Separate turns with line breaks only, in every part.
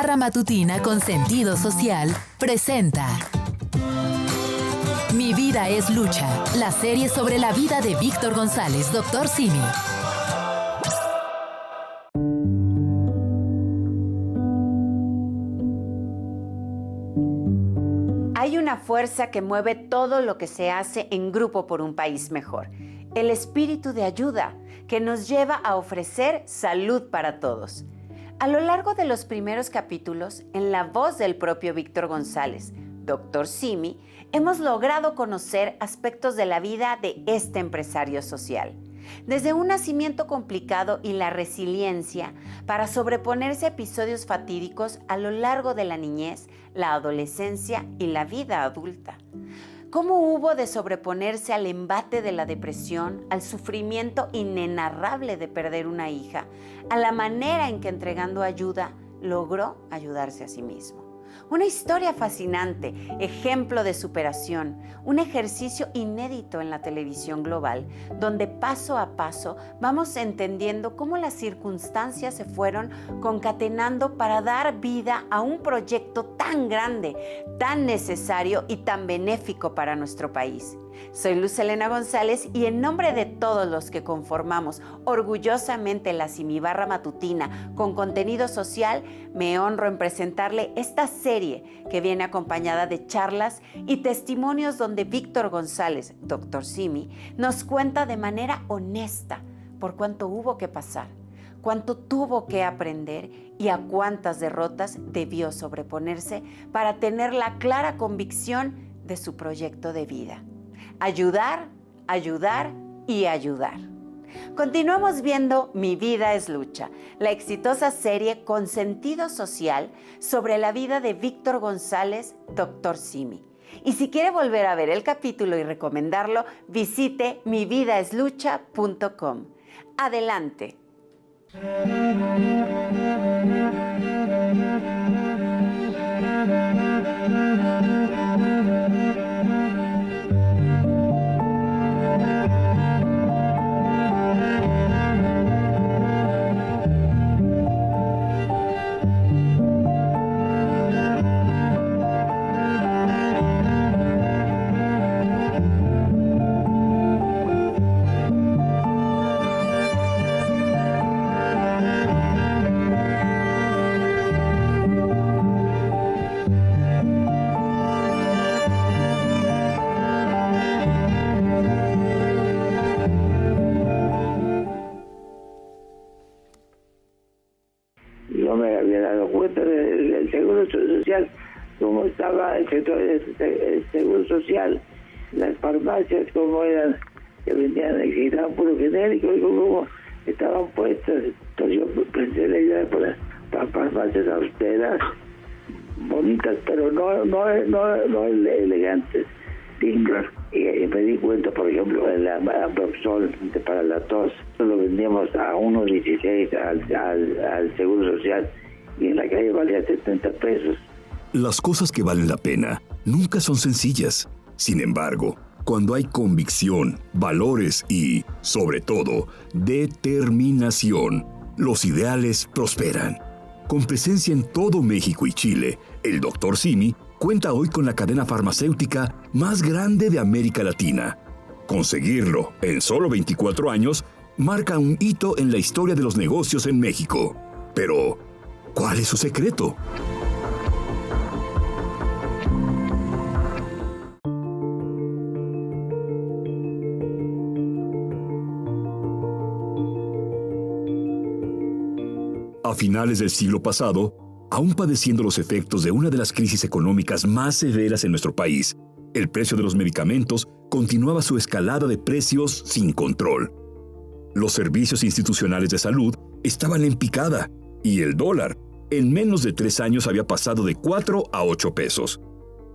Barra Matutina con Sentido Social presenta Mi vida es lucha, la serie sobre la vida de Víctor González, Dr. Simi.
Hay una fuerza que mueve todo lo que se hace en grupo por un país mejor. El espíritu de ayuda que nos lleva a ofrecer salud para todos. A lo largo de los primeros capítulos, en la voz del propio Víctor González, Dr. Simi, hemos logrado conocer aspectos de la vida de este empresario social. Desde un nacimiento complicado y la resiliencia para sobreponerse a episodios fatídicos a lo largo de la niñez, la adolescencia y la vida adulta. ¿Cómo hubo de sobreponerse al embate de la depresión, al sufrimiento inenarrable de perder una hija, a la manera en que entregando ayuda logró ayudarse a sí mismo? Una historia fascinante, ejemplo de superación, un ejercicio inédito en la televisión global, donde paso a paso vamos entendiendo cómo las circunstancias se fueron concatenando para dar vida a un proyecto tan grande, tan necesario y tan benéfico para nuestro país. Soy Luz Helena González y en nombre de todos los que conformamos orgullosamente la Simi Barra Matutina con contenido social, me honro en presentarle esta serie que viene acompañada de charlas y testimonios donde Víctor González, Dr. Simi, nos cuenta de manera honesta por cuánto hubo que pasar, cuánto tuvo que aprender y a cuántas derrotas debió sobreponerse para tener la clara convicción de su proyecto de vida. Ayudar, ayudar y ayudar. Continuamos viendo Mi vida es lucha, la exitosa serie con sentido social sobre la vida de Víctor González, Dr. Simi. Y si quiere volver a ver el capítulo y recomendarlo, visite mividaeslucha.com. Adelante.
No me había dado cuenta del seguro social, cómo estaba el sector del seguro social, las farmacias, cómo eran, que vendían, necesitaban puro genérico, y cómo estaban puestas. Entonces yo pensé la idea para farmacias austeras, bonitas, pero no elegantes, dignas. Y me di cuenta, por ejemplo, en la Amproxol para la tos, lo vendíamos a 1.16 al Seguro Social y en la calle valía 70 pesos.
Las cosas que valen la pena nunca son sencillas. Sin embargo, cuando hay convicción, valores y, sobre todo, determinación, los ideales prosperan. Con presencia en todo México y Chile, el Dr. Simi cuenta hoy con la cadena farmacéutica más grande de América Latina. Conseguirlo en solo 24 años marca un hito en la historia de los negocios en México. Pero, ¿cuál es su secreto? A finales del siglo pasado, aún padeciendo los efectos de una de las crisis económicas más severas en nuestro país, el precio de los medicamentos continuaba su escalada de precios sin control. Los servicios institucionales de salud estaban en picada y el dólar, en menos de 3 años, había pasado de 4 a 8 pesos.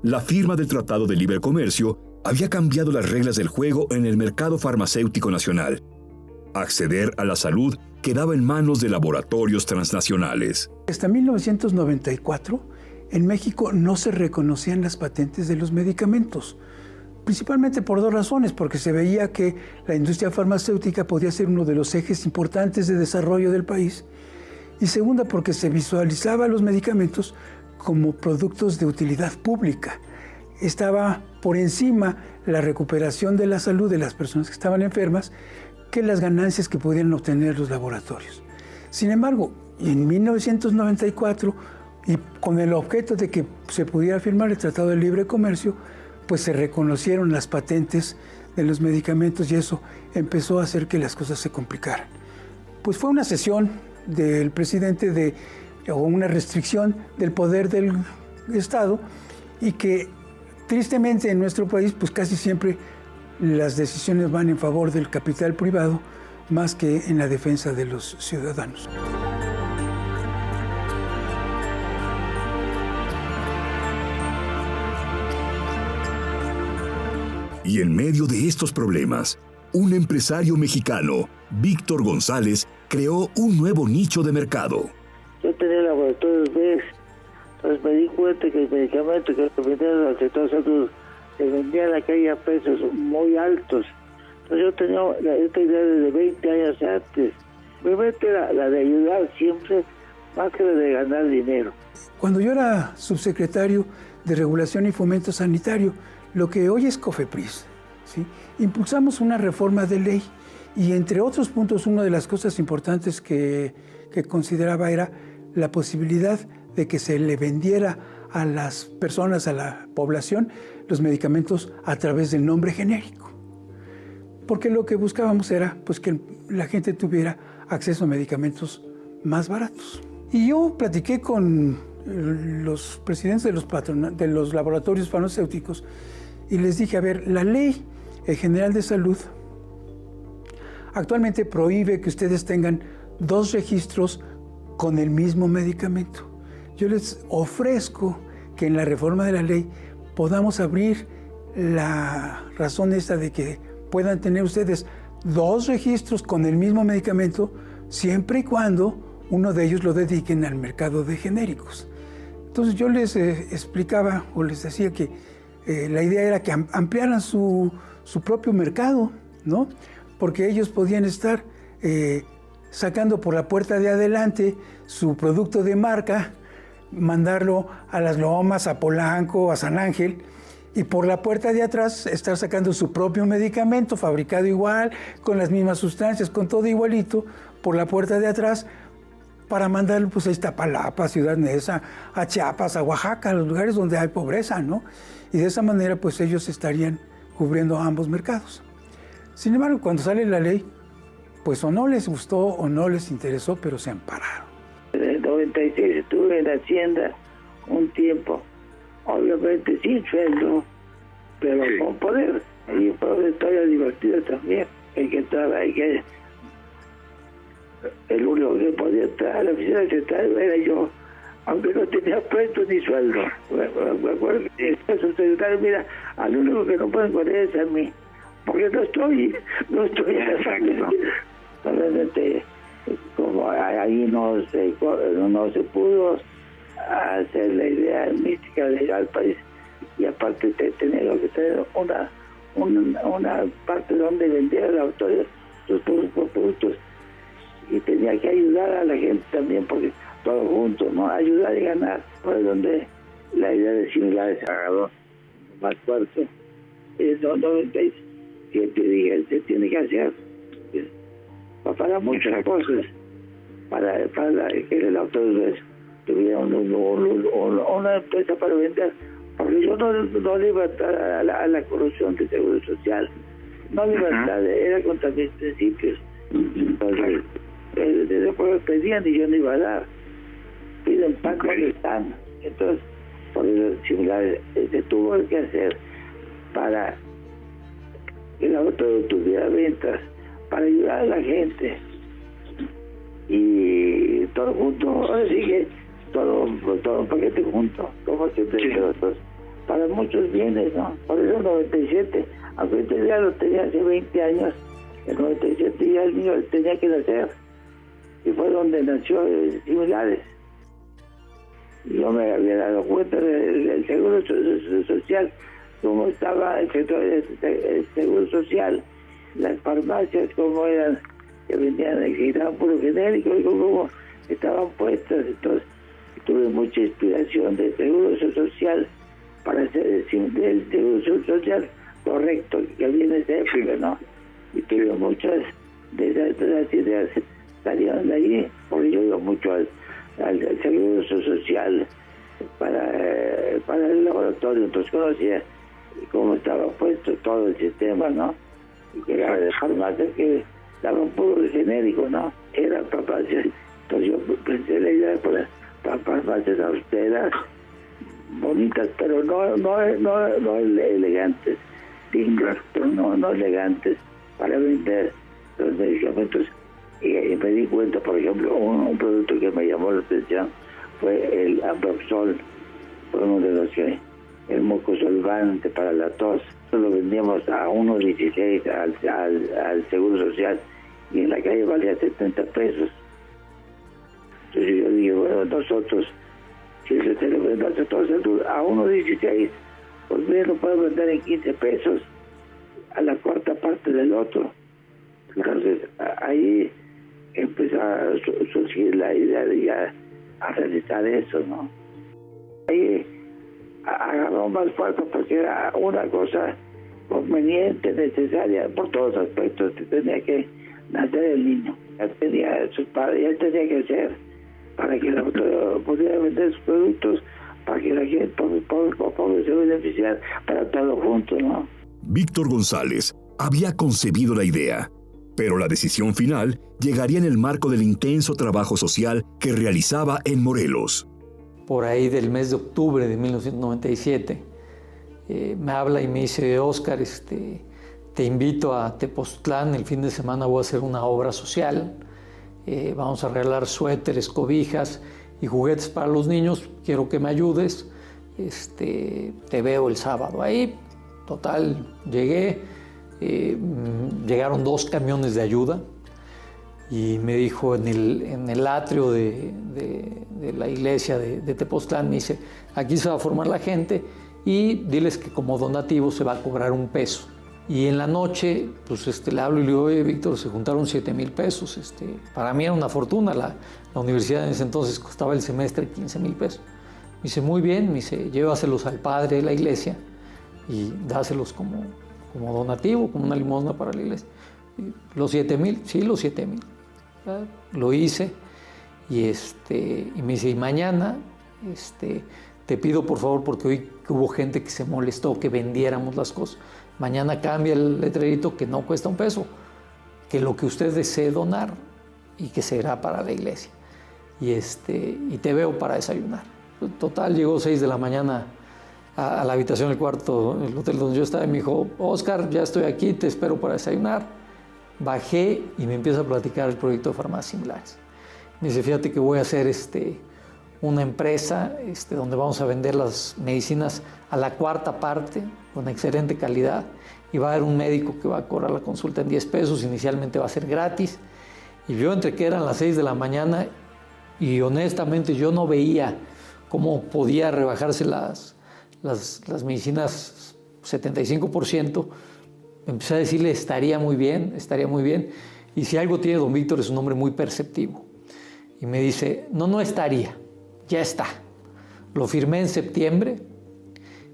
La firma del Tratado de Libre Comercio había cambiado las reglas del juego en el mercado farmacéutico nacional. Acceder a la salud quedaba en manos de laboratorios transnacionales.
Hasta 1994, en México no se reconocían las patentes de los medicamentos, principalmente por 2 razones, porque se veía que la industria farmacéutica podía ser uno de los ejes importantes de desarrollo del país y segunda porque se visualizaba los medicamentos como productos de utilidad pública. Estaba por encima la recuperación de la salud de las personas que estaban enfermas que las ganancias que pudieran obtener los laboratorios. Sin embargo, en 1994, y con el objeto de que se pudiera firmar el Tratado de Libre Comercio, pues se reconocieron las patentes de los medicamentos y eso empezó a hacer que las cosas se complicaran. Pues fue una cesión del presidente o una restricción del poder del Estado y que tristemente en nuestro país pues casi siempre las decisiones van en favor del capital privado más que en la defensa de los ciudadanos.
Y en medio de estos problemas, un empresario mexicano, Víctor González, creó un nuevo nicho de mercado.
Yo tenía laboratorios BES, entonces me di cuenta que el medicamento que vendían al sector salud se vendía en la calle a precios muy altos. Entonces yo tenía esta idea desde 20 años antes. Mi mente era la de ayudar siempre, más que la de ganar dinero.
Cuando yo era subsecretario de Regulación y Fomento Sanitario, lo que hoy es COFEPRIS, ¿sí?, impulsamos una reforma de ley y entre otros puntos una de las cosas importantes que consideraba era la posibilidad de que se le vendiera a las personas, a la población, los medicamentos a través del nombre genérico. Porque lo que buscábamos era pues, que la gente tuviera acceso a medicamentos más baratos. Y yo platiqué con los presidentes de los laboratorios farmacéuticos y les dije, a ver, la Ley General de Salud actualmente prohíbe que ustedes tengan 2 registros con el mismo medicamento. Yo les ofrezco que en la reforma de la ley podamos abrir la razón esta de que puedan tener ustedes 2 registros con el mismo medicamento siempre y cuando uno de ellos lo dediquen al mercado de genéricos. Entonces yo les explicaba o les decía que la idea era que ampliaran su propio mercado, ¿no? Porque ellos podían estar sacando por la puerta de adelante su producto de marca, mandarlo a Las Lomas, a Polanco, a San Ángel, y por la puerta de atrás estar sacando su propio medicamento, fabricado igual, con las mismas sustancias, con todo igualito, por la puerta de atrás, para mandarlo pues, a Iztapalapa, a Ciudad Neza, a Chiapas, a Oaxaca, a los lugares donde hay pobreza, ¿no? Y de esa manera pues ellos estarían cubriendo ambos mercados. Sin embargo, cuando sale la ley, pues o no les gustó o no les interesó, pero se ampararon.
En el 96 estuve en Hacienda un tiempo, obviamente sin sueldo, pero con poder. Y fue una historia divertida también. El único que podía entrar a la oficina central era yo, aunque no tenía puesto ni sueldo. Me acuerdo que el secretario, mira, al único que no pueden poner es a mí, porque no estoy exacto. Solamente como ahí no se pudo hacer la idea mística de ir al país, y aparte tener que tener una parte donde vender la autoridad sus productos, y tenía que ayudar a la gente también, porque todos juntos, ¿no? Ayudar y ganar. Fue donde la idea de similares se agarró más fuerte. En 97 dije, se tiene que hacer para muchas cosas, para que el autoridad tuviera una empresa para vender, porque yo no le iba a entrar a la corrupción del Seguro Social, no le iba a entrar, era contra mis principios. Entonces, después pedían y yo no iba a dar, piden pan donde están. Entonces, por eso similares se tuvo que hacer para que el autoridad tuviera ventas, para ayudar a la gente, y todo junto, ahora sí que todo un paquete junto, como siempre, para muchos bienes, ¿no? Por eso el 97, aunque este ya lo tenía hace 20 años, el 97 ya el niño tenía que nacer, y fue donde nació Similares. Yo me había dado cuenta del Seguro Social, cómo estaba el sector del Seguro Social, las farmacias, cómo eran, que vendían el puro genérico, y cómo estaban puestas. Entonces tuve mucha inspiración del Seguro Social para hacer el Seguro Social correcto que había en esa época, ¿no? Y tuve muchas de esas ideas salieron de ahí, porque yo iba mucho al Seguro Social para el laboratorio, entonces conocía cómo estaba puesto todo el sistema, ¿no? Y que era de farmacia que daban puro genérico, ¿no? Eran farmacias, entonces yo pensé la idea para farmacias austeras, bonitas, pero no elegantes, dignas, pero no elegantes para vender los medicamentos. Y me di cuenta, por ejemplo, un producto que me llamó la atención fue el Ambroxol, fue uno de los que, el mucosolvante para la tos. Lo vendíamos a 1.16 al Seguro Social y en la calle valía 70 pesos. Entonces yo dije, bueno, nosotros, si se lo vendemos a 1.16, pues bien lo podemos vender en 15 pesos a la cuarta parte del otro. Entonces ahí empezó a surgir la idea de ya a realizar eso, ¿no? Ahí agarró más fuerza porque era una cosa conveniente, necesaria, por todos los aspectos que tenía que nacer el niño. Ya tenía sus padres, ya tenía que hacer para que la pudiera vender sus productos, para que la gente pobre se beneficiara para todo junto, ¿no?
Víctor González había concebido la idea, pero la decisión final llegaría en el marco del intenso trabajo social que realizaba en Morelos.
Por ahí del mes de octubre de 1997, me habla y me dice, Óscar, te invito a Tepoztlán, el fin de semana voy a hacer una obra social, vamos a regalar suéteres, cobijas y juguetes para los niños, quiero que me ayudes, te veo el sábado. Ahí, total, llegué, llegaron 2 camiones de ayuda y me dijo en el atrio de la iglesia de Tepoztlán, me dice, aquí se va a formar la gente y diles que como donativo se va a cobrar $1. Y en la noche, pues le hablo y le digo, oye, Víctor, se juntaron 7,000 pesos. Para mí era una fortuna, la universidad en ese entonces costaba el semestre 15,000 pesos. Me dice, muy bien, me dice, llévaselos al padre de la iglesia y dáselos como donativo, como una limosna para la iglesia. Y los 7,000, sí, los 7,000. Lo hice y me dice, y mañana te pido por favor, porque hoy hubo gente que se molestó que vendiéramos las cosas, mañana cambia el letrerito que no cuesta $1, que lo que usted desee donar y que será para la iglesia. Y te veo para desayunar. Total, llegó 6 de la mañana a la habitación del cuarto, el hotel donde yo estaba, y me dijo, Óscar, ya estoy aquí, te espero para desayunar. Bajé y me empieza a platicar el proyecto de farmacias similares. Me dice, fíjate que voy a hacer una empresa donde vamos a vender las medicinas a la cuarta parte, con excelente calidad, y va a haber un médico que va a cobrar la consulta en $10, inicialmente va a ser gratis. Y yo entre que eran las 6 de la mañana y honestamente yo no veía cómo podía rebajarse las medicinas 75%, empecé a decirle, estaría muy bien, y si algo tiene don Víctor es un hombre muy perceptivo. Y me dice, no estaría, ya está. Lo firmé en septiembre,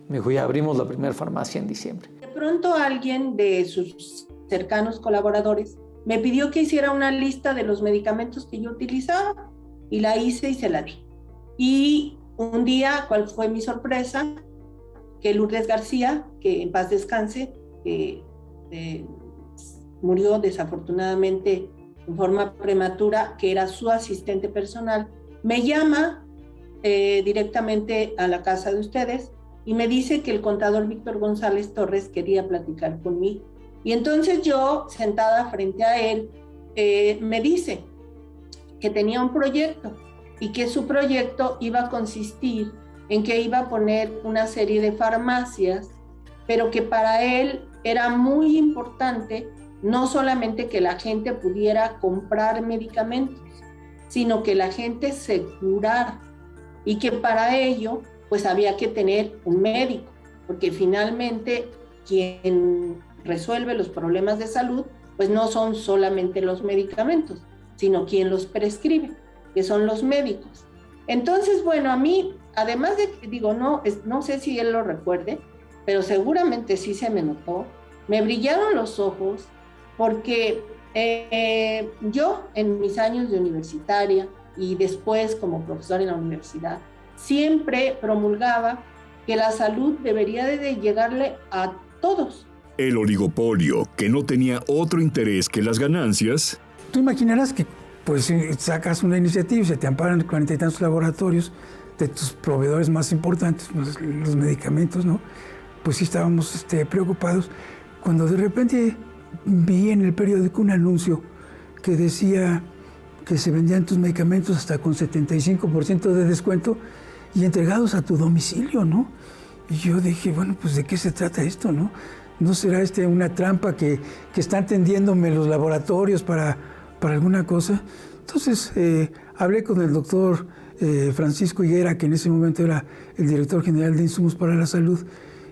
me dijo, ya abrimos la primera farmacia en diciembre.
De pronto alguien de sus cercanos colaboradores me pidió que hiciera una lista de los medicamentos que yo utilizaba, y la hice y se la di. Y un día, ¿cuál fue mi sorpresa? Que Lourdes García, que en paz descanse, murió desafortunadamente en forma prematura, que era su asistente personal, me llama directamente a la casa de ustedes y me dice que el contador Víctor González Torres quería platicar conmigo. Y entonces yo, sentada frente a él, me dice que tenía un proyecto y que su proyecto iba a consistir en que iba a poner una serie de farmacias, pero que para él era muy importante no solamente que la gente pudiera comprar medicamentos, sino que la gente se curara, y que para ello pues había que tener un médico, porque finalmente quien resuelve los problemas de salud pues no son solamente los medicamentos, sino quien los prescribe. que son los médicos. Entonces, bueno, a mí, además de que digo, no sé si él lo recuerde, pero seguramente sí se me notó, me brillaron los ojos porque yo en mis años de universitaria y después como profesora en la universidad, siempre promulgaba que la salud debería de llegarle a todos.
El oligopolio, que no tenía otro interés que las ganancias.
Tú imaginarás que pues sacas una iniciativa y se te amparan 40 y tantos laboratorios de tus proveedores más importantes, los medicamentos, ¿no? Pues sí estábamos preocupados cuando de repente vi en el periódico un anuncio que decía que se vendían tus medicamentos hasta con 75% de descuento y entregados a tu domicilio, ¿no? Y yo dije, bueno, pues ¿de qué se trata esto, no? ¿No será una trampa que están tendiéndome los laboratorios para alguna cosa? Entonces hablé con el doctor Francisco Higuera, que en ese momento era el director general de Insumos para la Salud,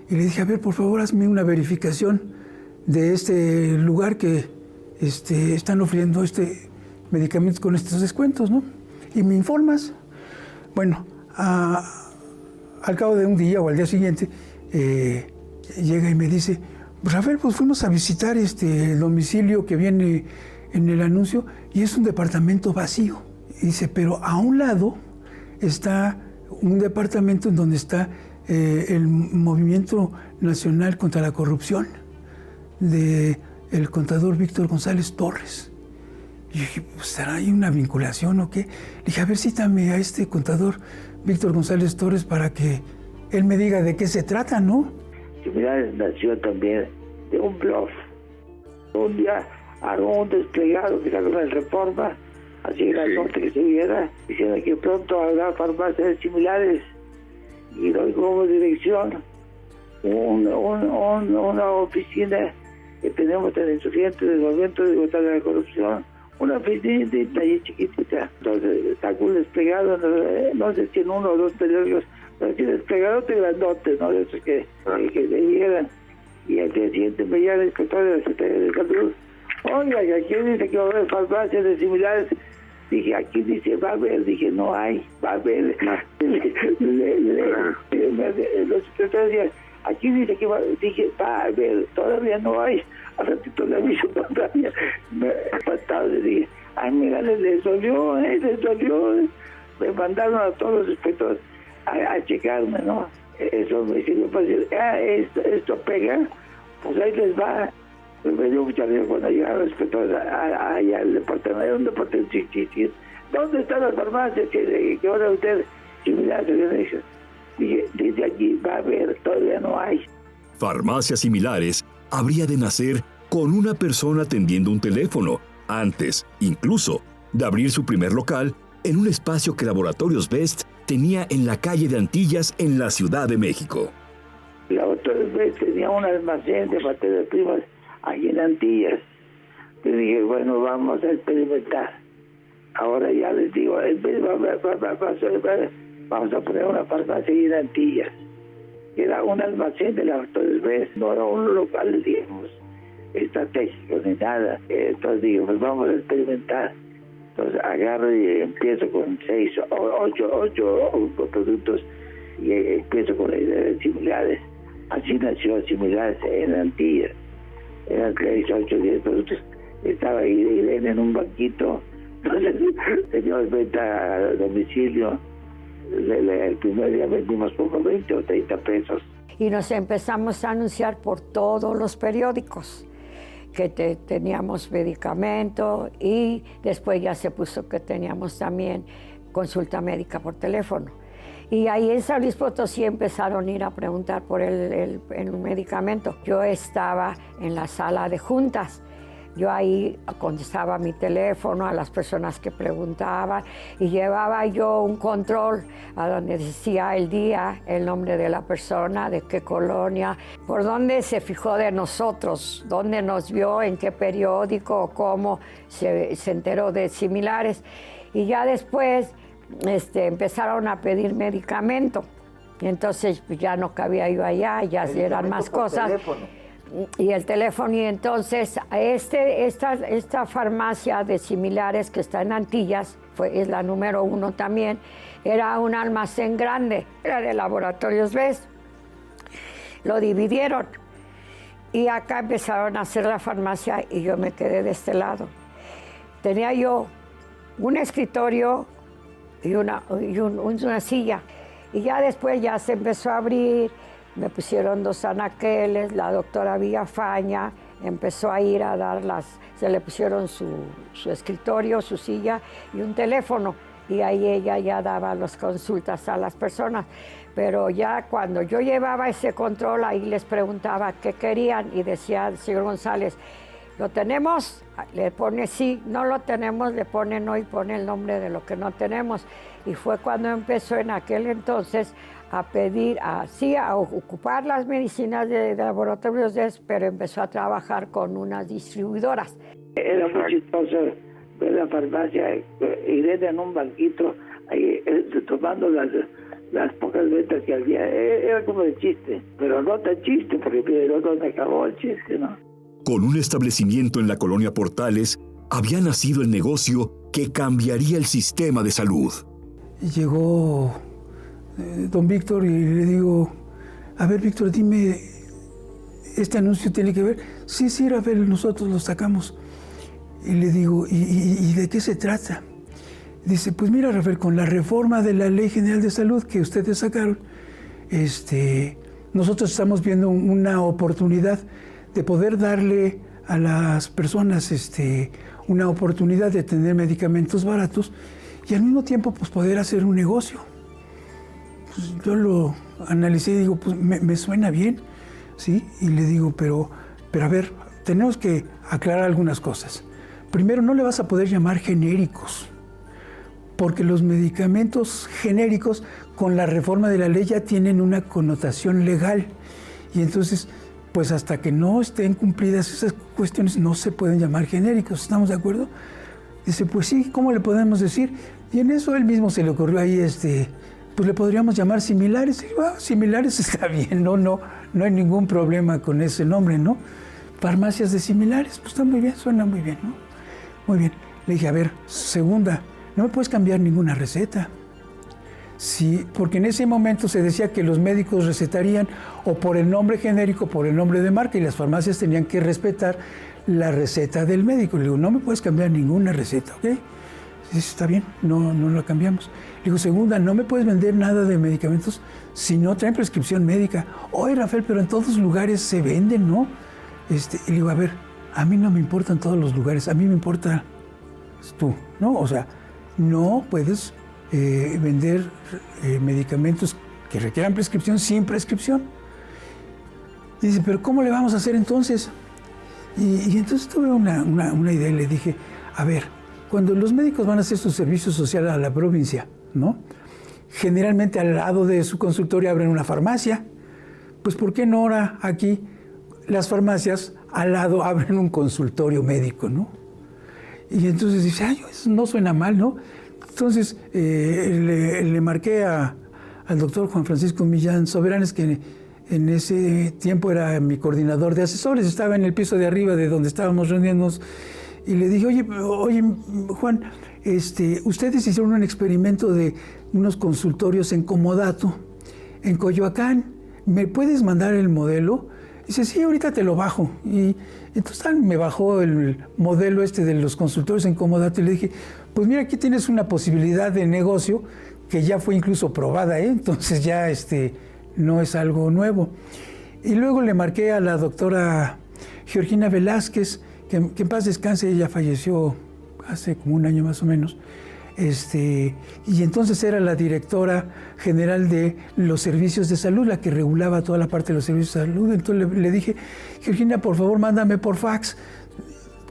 y le dije, a ver, por favor, hazme una verificación de este lugar que están ofreciendo medicamentos con estos descuentos, ¿no? Y me informas. Bueno, al cabo de un día o al día siguiente, llega y me dice, Rafael, pues fuimos a visitar el domicilio que viene en el anuncio y es un departamento vacío. Y dice, pero a un lado está un departamento en donde está el Movimiento Nacional contra la Corrupción del contador Víctor González Torres. Y yo dije, pues, ¿será ahí una vinculación o qué? Le dije, a ver, cítame a este contador Víctor González Torres para que él me diga de qué se trata, ¿no?
Similares nació también de un bluff. Un día hago un desplegado que sacó en Reforma, así en la norte que se viera, diciendo que pronto habrá farmacias similares. Y doy como dirección una oficina que tenemos en el Insurgente del Movimiento de contra la Corrupción, una oficina ahí chiquitita. Entonces saco un desplegado, no sé si en uno o dos periódicos, pero sí desplegadote grandote, ¿no? De esos que leyeran. Y al día siguiente me llama el inspector de la Secretaría de Salud. Oiga, aquí dice que va a haber farmacias de similares. Dije, aquí dice, va a haber. Dije, no hay, va a haber. Los secretarios decían, aquí dice que va a haber. Dije, va a haber, todavía no hay. Al ratito le aviso todavía. Me faltaba, le dije, ay, mira, les dolió. Me mandaron a todos los inspectores a checarme, ¿no? Eso me sirvió para decir, esto pega, pues ahí les va. Me dio mucha risa cuando llegaron los inspectores allá al departamento. Era un departamento chiquitito. ¿Dónde están las farmacias que ahora usted similares? Dije, desde aquí va a haber, todavía no hay.
Farmacias similares habría de nacer con una persona atendiendo un teléfono, antes, incluso, de abrir su primer local en un espacio que Laboratorios Best tenía en la calle de Antillas, en la Ciudad de México.
Laboratorios Best tenía un almacén de materias primas allí en Antillas. Yo dije, bueno, vamos a experimentar. Ahora ya les digo, vamos a poner una farmacia allí en Antillas. Era un almacén de Laboratorios Best, no era un local, digamos, estratégico ni nada. Entonces digo, pues vamos a experimentar. Entonces agarro y empiezo con 6 o 8 productos y empiezo con similares. Así nació Similares en Antillas. Eran 6, 8, 10 productos. Estaba ahí en un banquito. Entonces teníamos venta a domicilio. El primer día vendimos como 20 o 30 pesos.
Y nos empezamos a anunciar por todos los periódicos que teníamos medicamento y después ya se puso que teníamos también consulta médica por teléfono. Y ahí en San Luis Potosí empezaron a ir a preguntar por el medicamento. Yo estaba en la sala de juntas. Yo ahí contestaba mi teléfono a las personas que preguntaban y llevaba yo un control a donde decía el día, el nombre de la persona, de qué colonia, por dónde se fijó de nosotros, dónde nos vio, en qué periódico, cómo se enteró de Similares. Y ya después empezaron a pedir medicamento. Y entonces ya no cabía yo allá, ya eran más cosas. Teléfono. Y el teléfono, y entonces esta farmacia de Similares que está en Antillas es la número 1 también, era un almacén grande, era de Laboratorios BEST. Lo dividieron y acá empezaron a hacer la farmacia y yo me quedé de este lado. Tenía yo un escritorio y una silla. Y ya después ya se empezó a abrir, me pusieron 2 anaqueles, la doctora Villafaña empezó a ir a dar se le pusieron su escritorio, su silla y un teléfono. Y ahí ella ya daba las consultas a las personas. Pero ya cuando yo llevaba ese control, ahí les preguntaba qué querían y decía el señor González, ¿lo tenemos? Le pone sí, no lo tenemos, le pone no y pone el nombre de lo que no tenemos. Y fue cuando empezó en aquel entonces a pedir, a ocupar las medicinas de Laboratorios BEST, pero empezó a trabajar con unas distribuidoras.
Era muy chistoso ver la farmacia, Irene en un banquito, ahí tomando las pocas ventas que había. Era como de chiste, pero no tan chiste, porque no donde acabó el chiste, ¿no?
Con un establecimiento en la colonia Portales, había nacido el negocio que cambiaría el sistema de salud.
Llegó don Víctor y le digo, a ver, Víctor, dime, ¿este anuncio tiene que ver? Sí, Rafael, nosotros lo sacamos. Y le digo, ¿y de qué se trata? Dice, pues mira, Rafael, con la reforma de la Ley General de Salud que ustedes sacaron, nosotros estamos viendo una oportunidad de poder darle a las personas una oportunidad de tener medicamentos baratos y al mismo tiempo pues poder hacer un negocio. Pues, yo lo analicé y digo, pues me suena bien, ¿sí? Y le digo, pero a ver, tenemos que aclarar algunas cosas. Primero, no le vas a poder llamar genéricos, porque los medicamentos genéricos con la reforma de la ley ya tienen una connotación legal y entonces pues hasta que no estén cumplidas esas cuestiones no se pueden llamar genéricos, ¿estamos de acuerdo? Dice, pues sí, ¿cómo le podemos decir? Y en eso él mismo se le ocurrió ahí, pues le podríamos llamar similares. Y digo, similares está bien, no hay ningún problema con ese nombre, ¿no? Farmacias de similares, pues está muy bien, suena muy bien, ¿no? Muy bien. Le dije, a ver, segunda, no me puedes cambiar ninguna receta. Sí, porque en ese momento se decía que los médicos recetarían o por el nombre genérico, por el nombre de marca, y las farmacias tenían que respetar la receta del médico. Le digo, no me puedes cambiar ninguna receta, ¿ok? Sí, está bien, no la cambiamos. Le digo, segunda, no me puedes vender nada de medicamentos si no traen prescripción médica. Oye, Rafael, pero en todos lugares se venden, ¿no? Y le digo, a ver, a mí no me importan todos los lugares, a mí me importa tú, ¿no? O sea, no puedes vender medicamentos que requieran prescripción sin prescripción. Y dice, pero ¿cómo le vamos a hacer entonces? Y entonces tuve una idea y le dije, a ver, cuando los médicos van a hacer su servicio social a la provincia, ¿no? Generalmente al lado de su consultorio abren una farmacia. Pues ¿por qué no ahora aquí las farmacias al lado abren un consultorio médico, ¿no? Y entonces dice, ay, eso no suena mal, ¿no? Entonces le marqué al doctor Juan Francisco Millán Soberanes, que en ese tiempo era mi coordinador de asesores, estaba en el piso de arriba de donde estábamos reuniéndonos, y le dije, oye, Juan, ustedes hicieron un experimento de unos consultorios en Comodato, en Coyoacán, ¿me puedes mandar el modelo? Dice, sí, ahorita te lo bajo. Y entonces me bajó el modelo de los consultorios en Comodato y le dije, pues mira, aquí tienes una posibilidad de negocio que ya fue incluso probada, entonces ya no es algo nuevo. Y luego le marqué a la doctora Georgina Velázquez, que en paz descanse, ella falleció hace como un año más o menos, y entonces era la directora general de los servicios de salud, la que regulaba toda la parte de los servicios de salud. Entonces le dije, Georgina, por favor, mándame por fax.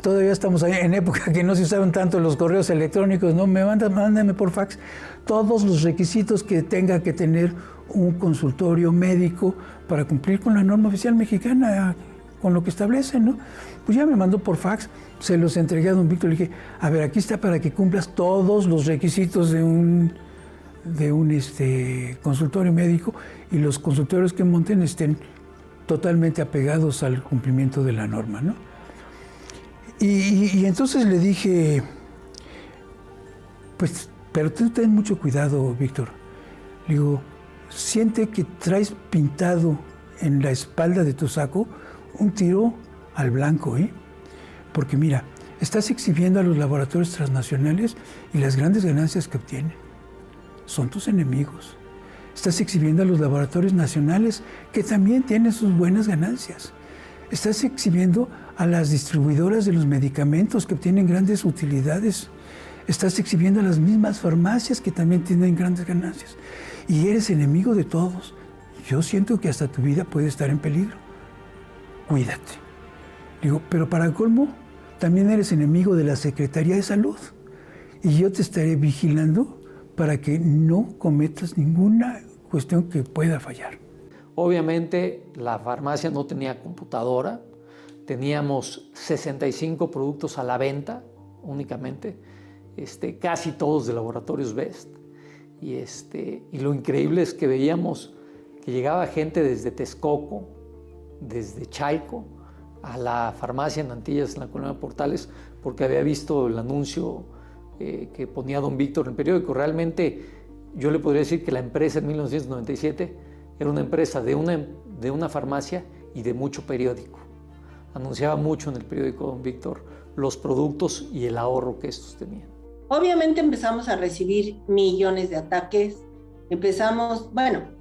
Todavía estamos ahí en época que no se usaban tanto los correos electrónicos, ¿no? Mándame por fax todos los requisitos que tenga que tener un consultorio médico para cumplir con la norma oficial mexicana, con lo que establece, ¿no? Pues ya me mandó por fax, se los entregué a don Víctor, le dije, a ver, aquí está para que cumplas todos los requisitos de un consultorio médico y los consultorios que monten estén totalmente apegados al cumplimiento de la norma, ¿no? Y entonces le dije, Pues, pero tú ten mucho cuidado, Víctor. Le digo, siente que traes pintado en la espalda de tu saco un tiro al blanco, ¿eh? Porque mira, estás exhibiendo a los laboratorios transnacionales y las grandes ganancias que obtienen. Son tus enemigos. Estás exhibiendo a los laboratorios nacionales que también tienen sus buenas ganancias. Estás exhibiendo a las distribuidoras de los medicamentos que obtienen grandes utilidades. Estás exhibiendo a las mismas farmacias que también tienen grandes ganancias. Y eres enemigo de todos. Yo siento que hasta tu vida puede estar en peligro. Cuídate. Digo, pero para colmo, también eres enemigo de la Secretaría de Salud. Y yo te estaré vigilando para que no cometas ninguna cuestión que pueda fallar.
Obviamente la farmacia no tenía computadora, teníamos 65 productos a la venta únicamente, casi todos de laboratorios Best. Y lo increíble es que veíamos que llegaba gente desde Texcoco, desde Chalco, a la farmacia en Antillas, en la colonia Portales, porque había visto el anuncio que ponía don Víctor en el periódico. Realmente yo le podría decir que la empresa en 1997 era una empresa de una farmacia y de mucho periódico. Anunciaba mucho en el periódico don Víctor los productos y el ahorro que estos tenían.
Obviamente empezamos a recibir millones de ataques.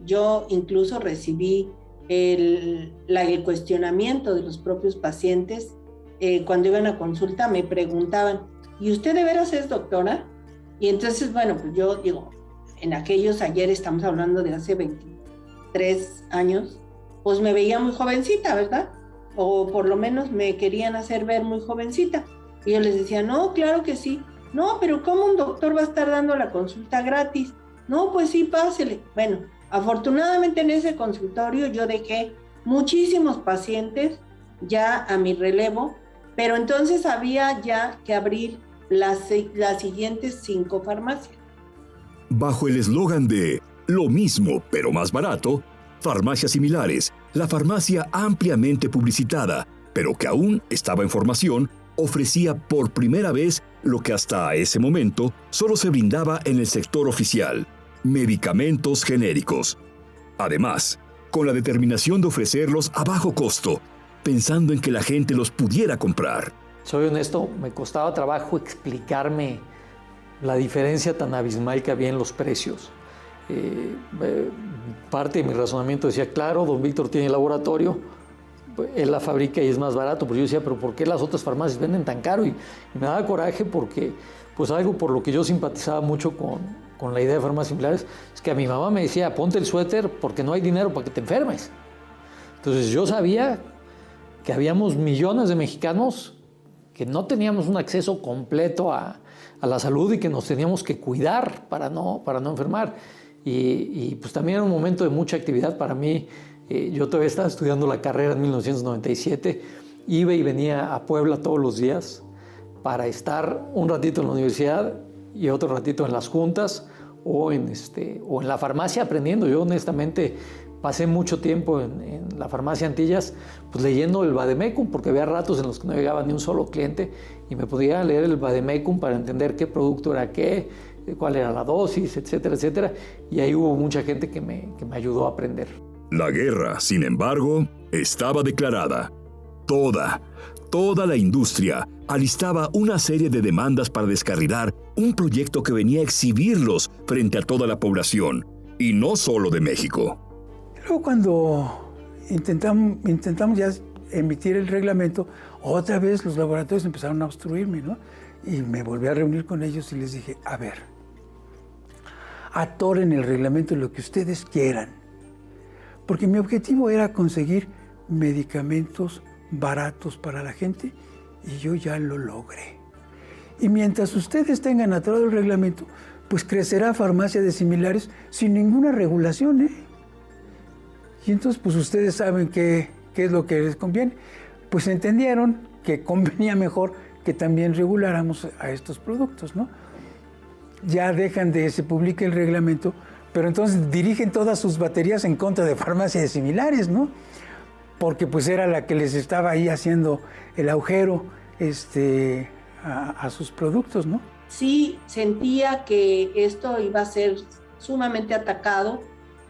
Yo incluso recibí el cuestionamiento de los propios pacientes. Cuando iban a consulta me preguntaban, ¿y usted de veras es doctora? Y entonces, pues yo digo, en aquellos ayer, estamos hablando de hace 23 años, pues me veía muy jovencita, ¿verdad? O por lo menos me querían hacer ver muy jovencita. Y yo les decía, no, claro que sí. No, pero ¿cómo un doctor va a estar dando la consulta gratis? No, pues sí, pásele. Bueno, afortunadamente en ese consultorio yo dejé muchísimos pacientes ya a mi relevo, pero entonces había ya que abrir las siguientes 5 farmacias.
Bajo el eslogan de lo mismo pero más barato, Farmacias Similares, la farmacia ampliamente publicitada, pero que aún estaba en formación, ofrecía por primera vez lo que hasta ese momento solo se brindaba en el sector oficial: medicamentos genéricos. Además, con la determinación de ofrecerlos a bajo costo, pensando en que la gente los pudiera comprar.
Soy honesto, me costaba trabajo explicarme la diferencia tan abismal que había en los precios. Parte de mi razonamiento decía, claro, don Víctor tiene laboratorio, él la fabrica y es más barato, pero yo decía, pero ¿por qué las otras farmacias venden tan caro? Y me daba coraje porque, pues algo por lo que yo simpatizaba mucho con la idea de farmacias similares, es que a mi mamá me decía, ponte el suéter porque no hay dinero para que te enfermes. Entonces yo sabía que habíamos millones de mexicanos que no teníamos un acceso completo a la salud y que nos teníamos que cuidar para no enfermar. Y pues también era un momento de mucha actividad para mí. Yo todavía estaba estudiando la carrera en 1997, iba y venía a Puebla todos los días para estar un ratito en la universidad y otro ratito en las juntas o en la farmacia aprendiendo. Yo honestamente pasé mucho tiempo en la farmacia Antillas pues leyendo el vademecum, porque había ratos en los que no llegaba ni un solo cliente y me podía leer el vademecum para entender qué producto era qué, cuál era la dosis, etcétera, etcétera. Y ahí hubo mucha gente que me ayudó a aprender.
La guerra, sin embargo, estaba declarada. Toda la industria alistaba una serie de demandas para descarrilar un proyecto que venía a exhibirlos frente a toda la población, y no solo de México.
Luego cuando intentamos ya emitir el reglamento, otra vez los laboratorios empezaron a obstruirme, ¿no? Y me volví a reunir con ellos y les dije, a ver, atoren el reglamento lo que ustedes quieran. Porque mi objetivo era conseguir medicamentos baratos para la gente y yo ya lo logré. Y mientras ustedes tengan atorado el reglamento, pues crecerá farmacia de similares sin ninguna regulación, ¿eh? Y entonces pues ustedes saben qué es lo que les conviene. Pues entendieron que convenía mejor que también reguláramos a estos productos, ¿no? Ya dejan de se publique el reglamento, pero entonces dirigen todas sus baterías en contra de farmacias similares, ¿no? Porque pues era la que les estaba ahí haciendo el agujero a sus productos, ¿no?
sí sentía que esto iba a ser sumamente atacado,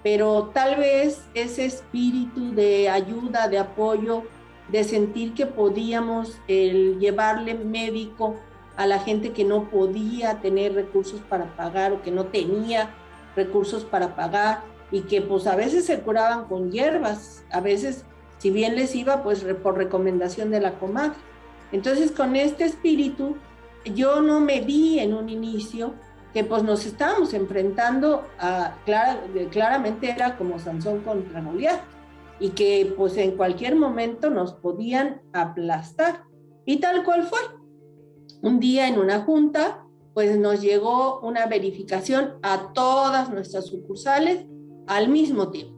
pero tal vez ese espíritu de ayuda, de apoyo, de sentir que podíamos llevarle médico a la gente que no podía tener recursos para pagar o que no tenía recursos para pagar, y que pues a veces se curaban con hierbas, a veces si bien les iba pues por recomendación de la comadre. Entonces con este espíritu yo no me vi en un inicio que pues nos estábamos enfrentando claramente era como Sansón contra Goliat, y que pues en cualquier momento nos podían aplastar, y tal cual fue. Un día en una junta pues nos llegó una verificación a todas nuestras sucursales al mismo tiempo,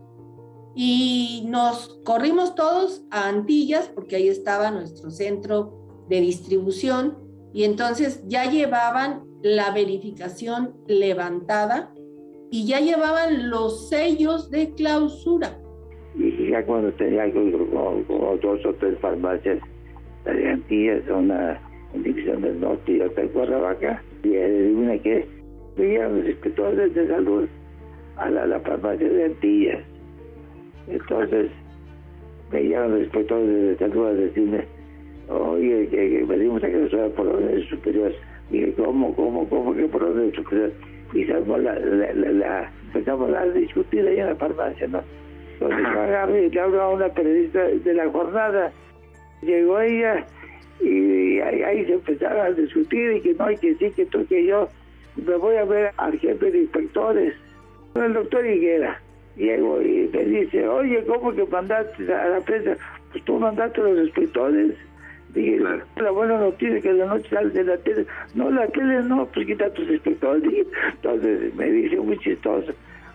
y nos corrimos todos a Antillas porque ahí estaba nuestro centro de distribución, y entonces ya llevaban la verificación levantada y ya llevaban los sellos de clausura.
Y ya cuando tenía como 2 o 3 farmacias de Antillas, una en División del Norte y otra en Cuernavaca, y una que veían los inspectores de salud a la farmacia de Antillas. Entonces veían los inspectores de salud a decirme, oye, que venimos a que nos hagan por órdenes superiores. Dije, ¿cómo que por órdenes superiores? Y empezamos a discutir ahí en la farmacia, ¿no? Entonces agarré, le habló a una periodista de La Jornada, llegó ella y ahí se empezaron a discutir, y que no, y que sí, que tú, que yo, me voy a ver al jefe de inspectores, el doctor Higuera. Llego y me dice, oye, ¿cómo que mandaste a la prensa? Pues tú mandaste a los inspectores. Dije, claro. La buena noticia es que la noche sales de la tele. No, la tele no, pues quita a tus inspectores. Dije, entonces me dice muy chistoso,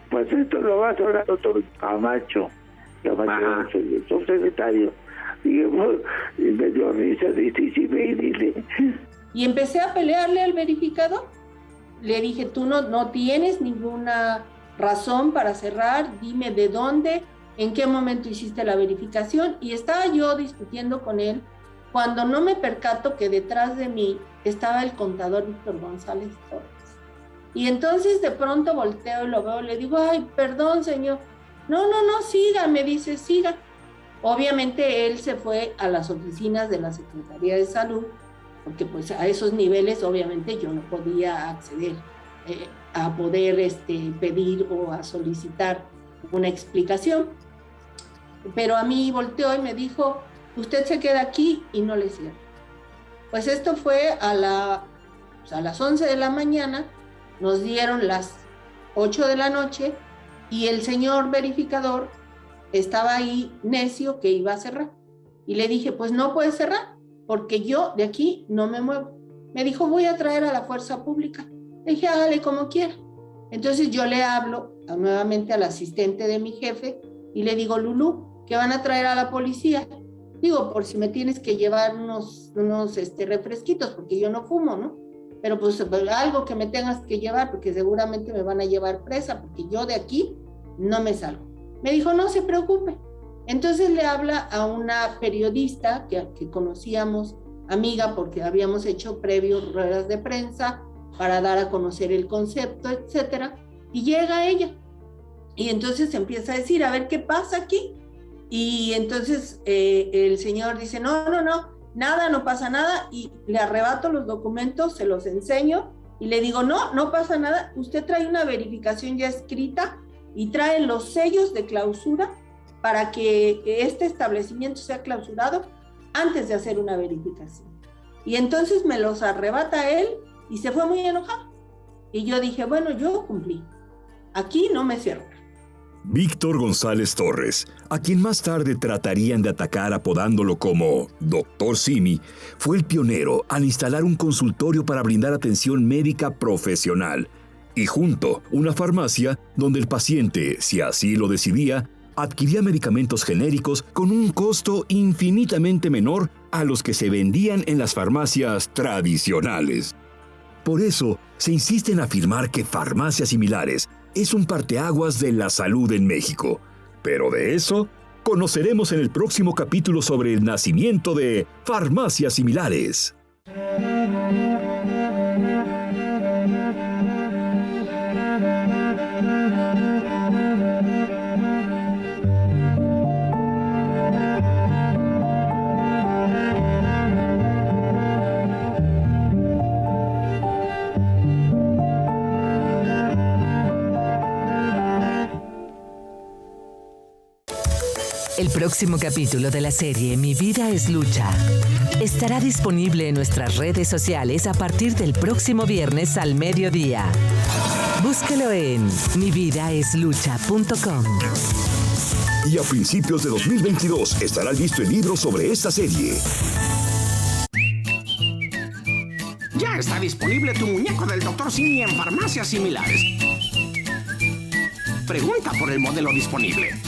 pues esto lo va a hablar el doctor Camacho, el subsecretario. Dije, pues, y me dio risa, dice, sí, dile.
Y empecé a pelearle al verificador. Le dije, tú no tienes ninguna razón para cerrar, dime de dónde, en qué momento hiciste la verificación. Y estaba yo discutiendo con él cuando no me percato que detrás de mí estaba el contador Víctor González Torres. Y entonces de pronto volteo y lo veo, le digo, ay, perdón, señor. No, siga, me dice, siga. Obviamente él se fue a las oficinas de la Secretaría de Salud, porque pues a esos niveles obviamente yo no podía acceder a poder pedir o a solicitar una explicación. Pero a mí volteó y me dijo, usted se queda aquí y no le cierro. Pues esto fue a las 11 de la mañana, nos dieron las 8 de la noche y el señor verificador estaba ahí necio que iba a cerrar. Y le dije, pues no puede cerrar, porque yo de aquí no me muevo. Me dijo, voy a traer a la fuerza pública. Le dije, hágale como quiera. Entonces yo le hablo nuevamente al asistente de mi jefe y le digo, Lulú, que van a traer a la policía. Digo, por si me tienes que llevar unos refresquitos, porque yo no fumo, ¿no? Pero pues algo que me tengas que llevar, porque seguramente me van a llevar presa, porque yo de aquí no me salgo. Me dijo, no se preocupe. Entonces le habla a una periodista que conocíamos, amiga, porque habíamos hecho previos ruedas de prensa para dar a conocer el concepto, etcétera, y llega ella. Y entonces empieza a decir, a ver, ¿qué pasa aquí? Y entonces el señor dice, no, nada, no pasa nada, y le arrebato los documentos, se los enseño, y le digo, no pasa nada, usted trae una verificación ya escrita, y trae los sellos de clausura para que este establecimiento sea clausurado antes de hacer una verificación. Y entonces me los arrebata él, y se fue muy enojado. Y yo dije, bueno, yo cumplí, aquí no me cierro.
Víctor González Torres, a quien más tarde tratarían de atacar apodándolo como Dr. Simi, fue el pionero al instalar un consultorio para brindar atención médica profesional y junto una farmacia donde el paciente, si así lo decidía, adquiría medicamentos genéricos con un costo infinitamente menor a los que se vendían en las farmacias tradicionales. Por eso, se insiste en afirmar que Farmacias Similares es un parteaguas de la salud en México. Pero de eso conoceremos en el próximo capítulo sobre el nacimiento de Farmacias Similares.
El próximo capítulo de la serie Mi vida es lucha estará disponible en nuestras redes sociales a partir del próximo viernes al mediodía. Búsquelo en mividaeslucha.com.
Y a principios de 2022 estará listo el libro sobre esta serie.
Ya está disponible tu muñeco del Dr. Simi en farmacias similares. Pregunta por el modelo disponible.